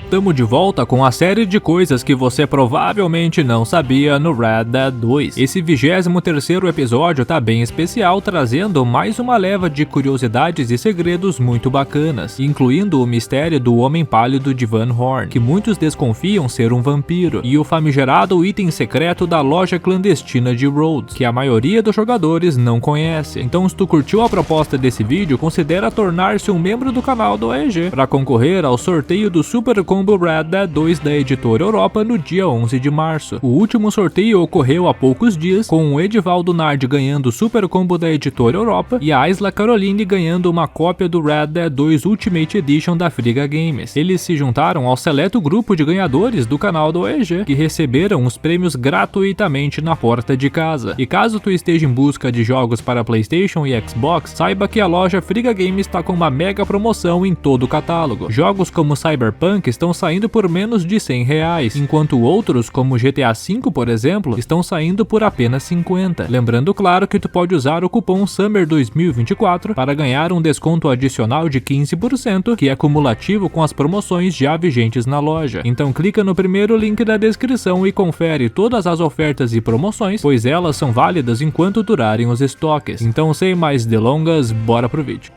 Tamo de volta com a série de coisas que você provavelmente não sabia no Red Dead 2. Esse 23º episódio tá bem especial, trazendo mais uma leva de curiosidades e segredos muito bacanas, incluindo o mistério do Homem Pálido de Van Horn, que muitos desconfiam ser um vampiro, e o famigerado item secreto da loja clandestina de Rhodes, que a maioria dos jogadores não conhece. Então, se tu curtiu a proposta desse vídeo, considera tornar-se um membro do canal do AEG para concorrer ao sorteio do Super Combo Red Dead 2 da Editora Europa no dia 11 de março. O último sorteio ocorreu há poucos dias, com o Edivaldo Nard ganhando o Super Combo da Editora Europa e a Isla Caroline ganhando uma cópia do Red Dead 2 Ultimate Edition da Friga Games. Eles se juntaram ao seleto grupo de ganhadores do canal do AEG, que receberam os prêmios gratuitamente na porta de casa. E caso tu esteja em busca de jogos para PlayStation e Xbox, saiba que a loja Friga Games está com uma mega promoção em todo o catálogo. Jogos como Cyberpunk estão saindo por menos de R$100, enquanto outros, como GTA V, por exemplo, estão saindo por apenas 50. Lembrando, claro, que tu pode usar o cupom SUMMER2024 para ganhar um desconto adicional de 15%, que é cumulativo com as promoções já vigentes na loja. Então clica no primeiro link da descrição e confere todas as ofertas e promoções, pois elas são válidas enquanto durarem os estoques. Então, sem mais delongas, bora pro vídeo.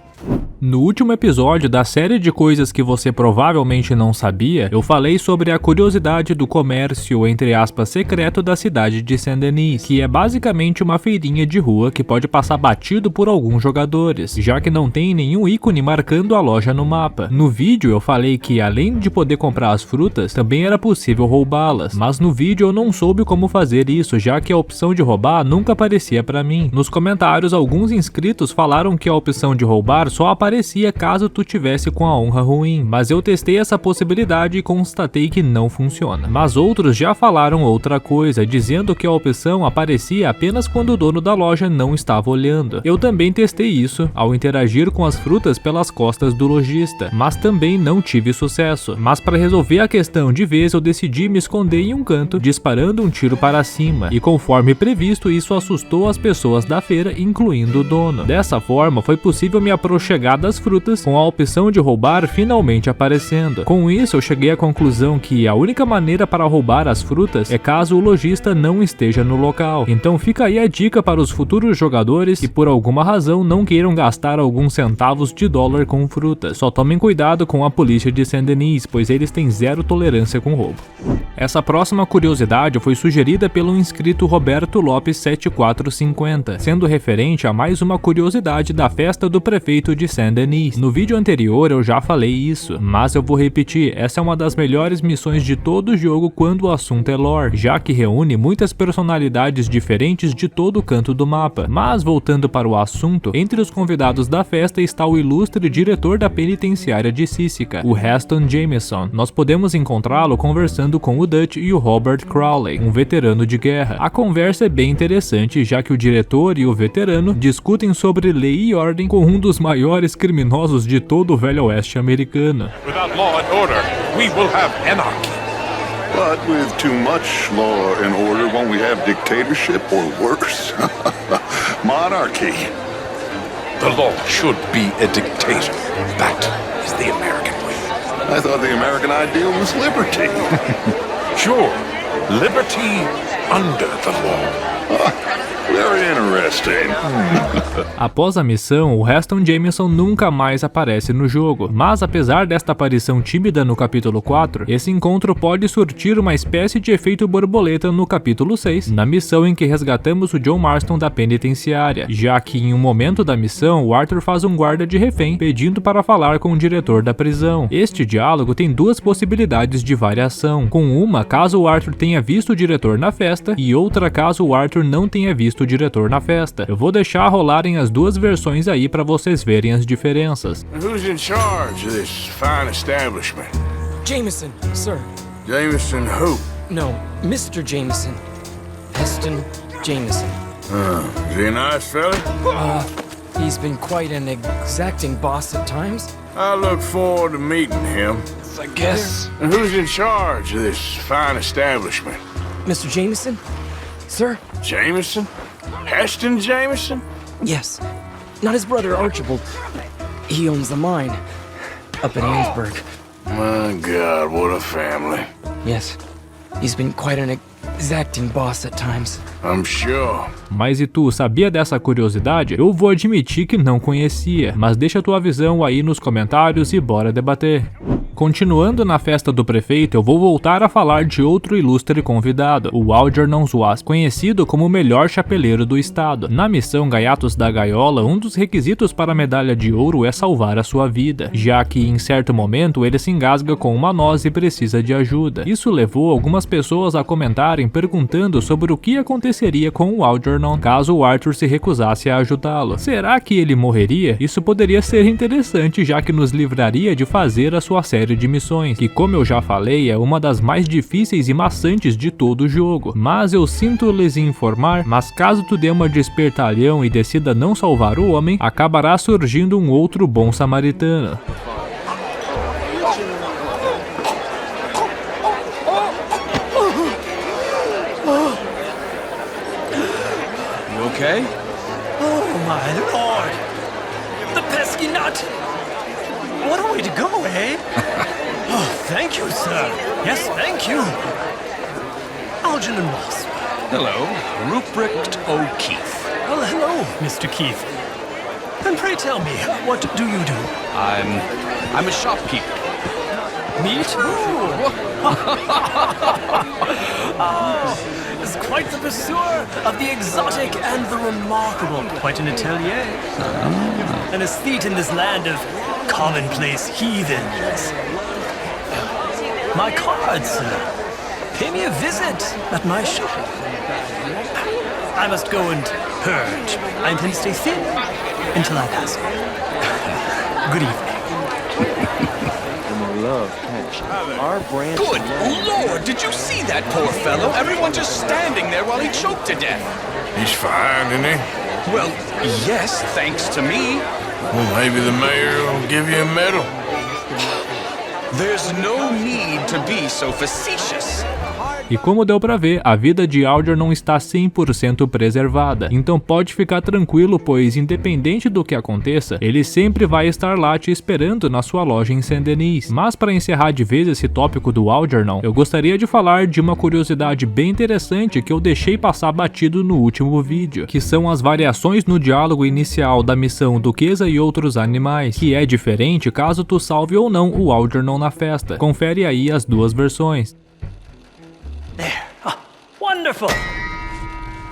No último episódio da série de coisas que você provavelmente não sabia, eu falei sobre a curiosidade do comércio, entre aspas, secreto da cidade de Saint-Denis, que é basicamente uma feirinha de rua que pode passar batido por alguns jogadores, já que não tem nenhum ícone marcando a loja no mapa. No vídeo eu falei que, além de poder comprar as frutas, também era possível roubá-las, mas no vídeo eu não soube como fazer isso, já que a opção de roubar nunca aparecia pra mim. Nos comentários, alguns inscritos falaram que a opção de roubar só aparecia caso tu tivesse com a honra ruim, mas eu testei essa possibilidade e constatei que não funciona. Mas outros já falaram outra coisa, dizendo que a opção aparecia apenas quando o dono da loja não estava olhando. Eu também testei isso ao interagir com as frutas pelas costas do lojista, mas também não tive sucesso. Mas para resolver a questão de vez, eu decidi me esconder em um canto, disparando um tiro para cima, e conforme previsto, isso assustou as pessoas da feira, incluindo o dono. Dessa forma, foi possível me aproximar das frutas, com a opção de roubar finalmente aparecendo. Com isso, eu cheguei à conclusão que a única maneira para roubar as frutas é caso o lojista não esteja no local. Então fica aí a dica para os futuros jogadores que por alguma razão não queiram gastar alguns centavos de dólar com frutas. Só tomem cuidado com a polícia de Saint-Denis, pois eles têm zero tolerância com roubo. Essa próxima curiosidade foi sugerida pelo inscrito Roberto Lopes 7450, sendo referente a mais uma curiosidade da festa do prefeito de Saint-Denis. No vídeo anterior eu já falei isso, mas eu vou repetir, essa é uma das melhores missões de todo o jogo quando o assunto é lore, já que reúne muitas personalidades diferentes de todo o canto do mapa. Mas voltando para o assunto, entre os convidados da festa está o ilustre diretor da penitenciária de Síssica, o Heston Jameson. Nós podemos encontrá-lo conversando com o Dutch e o Robert Crowley, um veterano de guerra. A conversa é bem interessante, já que o diretor e o veterano discutem sobre lei e ordem com um dos maiores criminosos de todo o Velho Oeste americano. Without law and order, we will have anarchy. But with too much law and order, won't we have dictatorship or worse? Monarchy. The law should be a dictator. That is the American way. I thought the American ideal was liberty. Sure, liberty under the law. Very interesting. Após a missão, o Heston Jameson nunca mais aparece no jogo, mas apesar desta aparição tímida no capítulo 4, esse encontro pode surtir uma espécie de efeito borboleta no capítulo 6, na missão em que resgatamos o John Marston da penitenciária, já que em um momento da missão, o Arthur faz um guarda de refém pedindo para falar com o diretor da prisão. Este diálogo tem duas possibilidades de variação, com uma caso o Arthur tenha visto o diretor na festa e outra caso o Arthur não tenha visto o diretor na festa. Eu vou deixar rolarem as duas versões aí para vocês verem as diferenças. Who's in charge of this fine establishment? Jameson, sir. Jameson who? No, Mr. Jameson. Heston Jameson. Is he a nice fella? He's been quite an exacting boss at times. I look forward to meeting him. I guess. And who's in charge of this fine establishment? Mr. Jameson? Sir? Jameson? Heston Jameson? Yes. Not his brother Archibald. He owns the mine up in Amesburg. My God, what a family. Yes, he's been quite an exacting boss at times. I'm sure. Mas e tu, sabia dessa curiosidade? Eu vou admitir que não conhecia, mas deixa a tua visão aí nos comentários e bora debater. Continuando na festa do prefeito, eu vou voltar a falar de outro ilustre convidado, o Algernon Wasp, conhecido como o melhor chapeleiro do estado. Na missão Gaiatos da Gaiola, um dos requisitos para a medalha de ouro é salvar a sua vida, já que em certo momento ele se engasga com uma noz e precisa de ajuda. Isso levou algumas pessoas a comentarem perguntando sobre o que aconteceria com o Algernon caso o Arthur se recusasse a ajudá-lo. Será que ele morreria? Isso poderia ser interessante, já que nos livraria de fazer a sua série de missões, que, como eu já falei, é uma das mais difíceis e maçantes de todo o jogo. Mas eu sinto lhes informar, mas caso tu dê uma de espertalhão e decida não salvar o homem, acabará surgindo um outro bom samaritano. You okay? Oh, my lord! The pesky nut! What a way to go, eh? Oh, thank you, sir. Yes, thank you. Algernon Wasp. Hello, Ruprecht O'Keefe. Well, hello, Mr. Keith. And pray tell me, what do you do? I'm a shopkeeper. Me too. Is quite the pursuer of the exotic and the remarkable. Quite an atelier. An aesthete in this land of commonplace heathens. My card, sir. Pay me a visit at my shop. I must go and purge. I intend to stay thin until I pass. Good evening. Good Lord, did you see that poor fellow? Everyone just standing there while he choked to death. He's fine, isn't he? Well, yes, thanks to me. Well, maybe the mayor will give you a medal. There's no need to be so facetious. E como deu pra ver, a vida de Algernon está 100% preservada, então pode ficar tranquilo, pois independente do que aconteça, ele sempre vai estar lá te esperando na sua loja em Saint-Denis. Mas para encerrar de vez esse tópico do Algernon, eu gostaria de falar de uma curiosidade bem interessante que eu deixei passar batido no último vídeo, que são as variações no diálogo inicial da missão Duquesa e Outros Animais, que é diferente caso tu salve ou não o Algernon na festa. Confere aí as duas versões. Wonderful!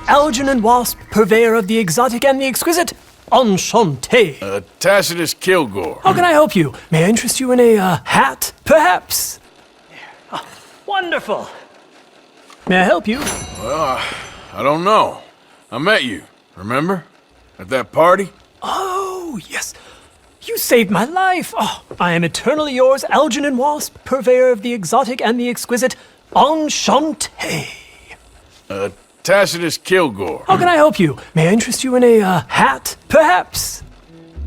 Algernon Wasp, purveyor of the exotic and the exquisite. Enchanté. Tacitus Kilgore. How can I help you? May I interest you in a hat, perhaps? Wonderful. May I help you? Well, I don't know. I met you, remember? At that party? Oh, yes. You saved my life. Oh, I am eternally yours, Algernon Wasp, purveyor of the exotic and the exquisite. Enchanté. Tacitus Kilgore. How can I help you? May I interest you in a hat, perhaps?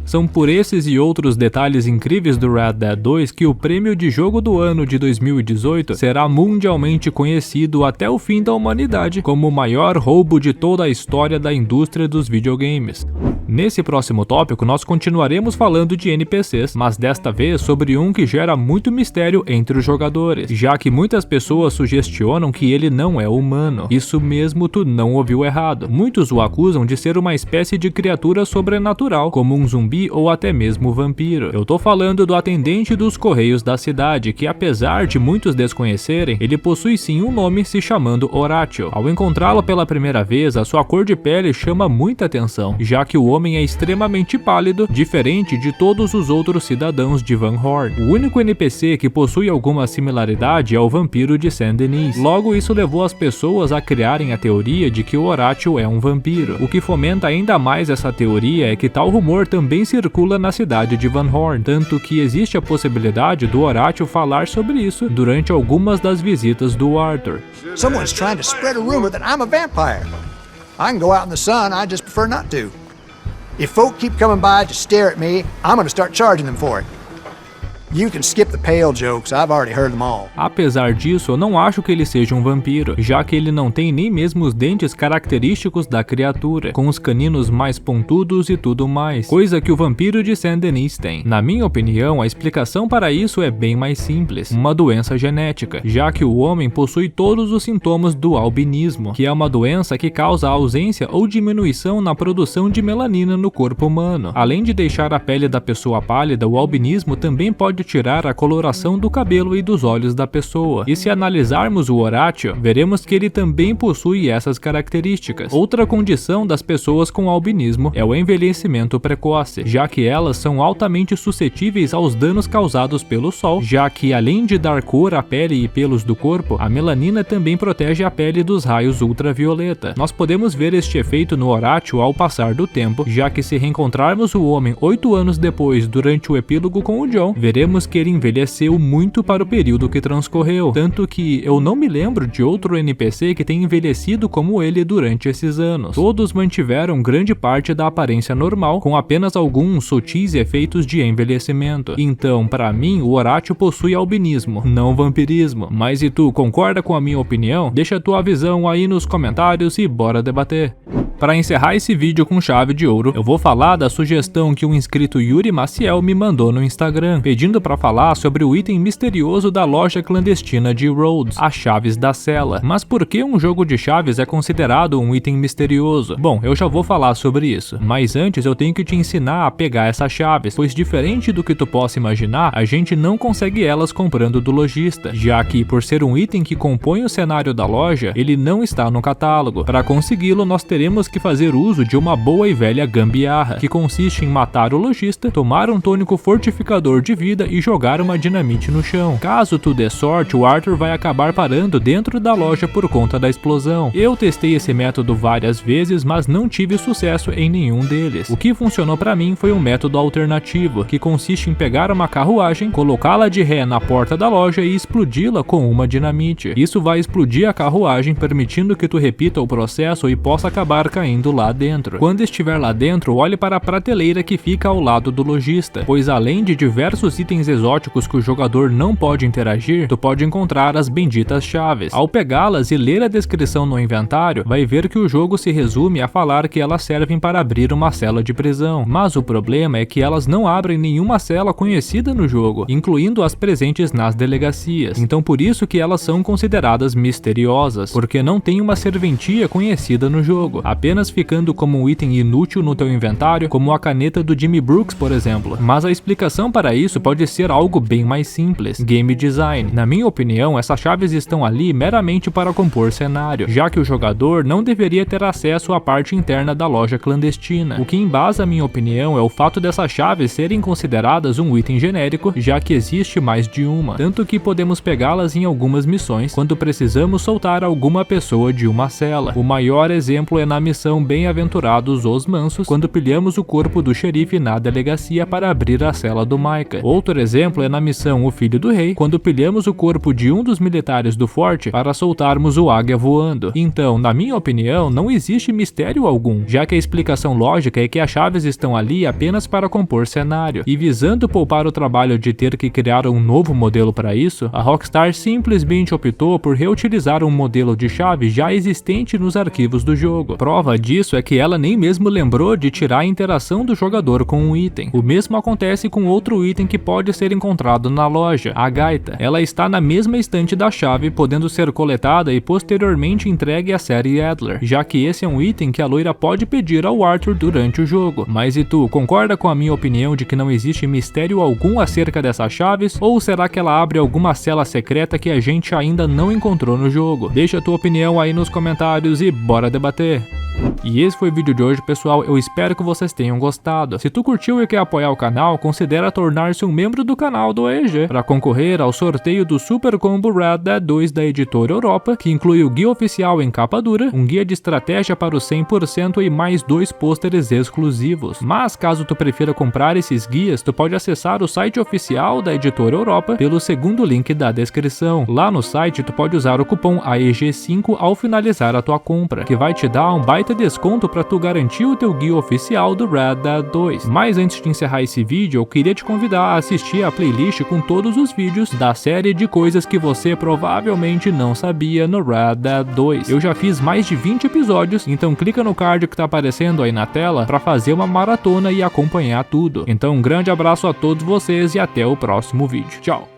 São por esses e outros detalhes incríveis do Red Dead 2 que o prêmio de jogo do ano de 2018 será mundialmente conhecido até o fim da humanidade como o maior roubo de toda a história da indústria dos videogames. Nesse próximo tópico nós continuaremos falando de NPCs, mas desta vez sobre um que gera muito mistério entre os jogadores, já que muitas pessoas sugestionam que ele não é humano. Isso mesmo, tu não ouviu errado. Muitos o acusam de ser uma espécie de criatura sobrenatural, como um zumbi ou até mesmo vampiro. Eu tô falando do atendente dos correios da cidade, que apesar de muitos desconhecerem, ele possui sim um nome se chamando Horatio. Ao encontrá-lo pela primeira vez, a sua cor de pele chama muita atenção, já que o homem é extremamente pálido, diferente de todos os outros cidadãos de Van Horn. O único NPC que possui alguma similaridade é o vampiro de Saint-Denis. Logo, isso levou as pessoas a criarem a teoria de que o Horatio é um vampiro. O que fomenta ainda mais essa teoria é que tal rumor também circula na cidade de Van Horn, tanto que existe a possibilidade do Horatio falar sobre isso durante algumas das visitas do Arthur. Someone's trying to spread a rumor that I'm a vampire. I can go out in the sun, I just prefer not to. If folk keep coming by to stare at me, I'm gonna start charging them for it. You can skip the pale jokes, I've already heard them all. Apesar disso, eu não acho que ele seja um vampiro, já que ele não tem nem mesmo os dentes característicos da criatura, com os caninos mais pontudos e tudo mais, coisa que o vampiro de Saint-Denis tem. Na minha opinião, a explicação para isso é bem mais simples, uma doença genética, já que o homem possui todos os sintomas do albinismo, que é uma doença que causa ausência ou diminuição na produção de melanina no corpo humano. Além de deixar a pele da pessoa pálida, o albinismo também pode tirar a coloração do cabelo e dos olhos da pessoa. E se analisarmos o Horatio, veremos que ele também possui essas características. Outra condição das pessoas com albinismo é o envelhecimento precoce, já que elas são altamente suscetíveis aos danos causados pelo sol, já que além de dar cor à pele e pelos do corpo, a melanina também protege a pele dos raios ultravioleta. Nós podemos ver este efeito no Horatio ao passar do tempo, já que se reencontrarmos o homem 8 anos depois durante o epílogo com o John, veremos que ele envelheceu muito para o período que transcorreu, tanto que eu não me lembro de outro NPC que tenha envelhecido como ele durante esses anos. Todos mantiveram grande parte da aparência normal, com apenas alguns sutis efeitos de envelhecimento. Então, para mim, o Horatio possui albinismo, não vampirismo. Mas e tu, concorda com a minha opinião? Deixa a tua visão aí nos comentários e bora debater. Para encerrar esse vídeo com chave de ouro, eu vou falar da sugestão que um inscrito Yuri Maciel me mandou no Instagram, pedindo para falar sobre o item misterioso da loja clandestina de Rhodes, as chaves da cela. Mas por que um jogo de chaves é considerado um item misterioso? Bom, eu já vou falar sobre isso, mas antes eu tenho que te ensinar a pegar essas chaves, pois diferente do que tu possa imaginar, a gente não consegue elas comprando do lojista, já que por ser um item que compõe o cenário da loja, ele não está no catálogo. Para consegui-lo, nós teremos que fazer uso de uma boa e velha gambiarra, que consiste em matar o lojista, tomar um tônico fortificador de vida e jogar uma dinamite no chão. Caso tu dê sorte, o Arthur vai acabar parando dentro da loja por conta da explosão. Eu testei esse método várias vezes, mas não tive sucesso em nenhum deles. O que funcionou para mim foi um método alternativo, que consiste em pegar uma carruagem, colocá-la de ré na porta da loja e explodi-la com uma dinamite. Isso vai explodir a carruagem, permitindo que tu repita o processo e possa acabar caindo lá dentro. Quando estiver lá dentro, olhe para a prateleira que fica ao lado do lojista, pois além de diversos itens exóticos que o jogador não pode interagir, tu pode encontrar as benditas chaves. Ao pegá-las e ler a descrição no inventário, vai ver que o jogo se resume a falar que elas servem para abrir uma cela de prisão, mas o problema é que elas não abrem nenhuma cela conhecida no jogo, incluindo as presentes nas delegacias. Então por isso que elas são consideradas misteriosas, porque não tem uma serventia conhecida no jogo, apenas ficando como um item inútil no teu inventário, como a caneta do Jimmy Brooks, por exemplo. Mas a explicação para isso pode ser algo bem mais simples: game design. Na minha opinião, essas chaves estão ali meramente para compor cenário, já que o jogador não deveria ter acesso à parte interna da loja clandestina. O que embasa a minha opinião é o fato dessas chaves serem consideradas um item genérico, já que existe mais de uma, tanto que podemos pegá-las em algumas missões quando precisamos soltar alguma pessoa de uma cela. O maior exemplo é na missão Bem-aventurados os Mansos, quando pilhamos o corpo do xerife na delegacia para abrir a cela do Micah. Outro exemplo é na missão O Filho do Rei, quando pilhamos o corpo de um dos militares do forte para soltarmos o águia voando. Então, na minha opinião, não existe mistério algum, já que a explicação lógica é que as chaves estão ali apenas para compor cenário, e visando poupar o trabalho de ter que criar um novo modelo para isso, a Rockstar simplesmente optou por reutilizar um modelo de chave já existente nos arquivos do jogo. Prova disso é que ela nem mesmo lembrou de tirar a interação do jogador com um item. O mesmo acontece com outro item que pode ser encontrado na loja, a gaita. Ela está na mesma estante da chave, podendo ser coletada e posteriormente entregue à série Adler, já que esse é um item que a loira pode pedir ao Arthur durante o jogo. Mas e tu, concorda com a minha opinião de que não existe mistério algum acerca dessas chaves? Ou será que ela abre alguma cela secreta que a gente ainda não encontrou no jogo? Deixa a tua opinião aí nos comentários e bora debater! E esse foi o vídeo de hoje, pessoal. Eu espero que vocês tenham gostado. Se tu curtiu e quer apoiar o canal, considere tornar-se um membro do canal do EG para concorrer ao sorteio do Super Combo Red Dead 2 da Editora Europa, que inclui o guia oficial em capa dura, um guia de estratégia para o 100% e mais 2 pôsteres exclusivos. Mas caso tu prefira comprar esses guias, tu pode acessar o site oficial da Editora Europa pelo segundo link da descrição. Lá no site tu pode usar o cupom AEG5 ao finalizar a tua compra, que vai te dar um baita baita desconto pra tu garantir o teu guia oficial do Red Dead 2. Mas antes de encerrar esse vídeo, eu queria te convidar a assistir a playlist com todos os vídeos da série de coisas que você provavelmente não sabia no Red Dead 2. Eu já fiz mais de 20 episódios, então clica no card que tá aparecendo aí na tela pra fazer uma maratona e acompanhar tudo. Então um grande abraço a todos vocês e até o próximo vídeo. Tchau!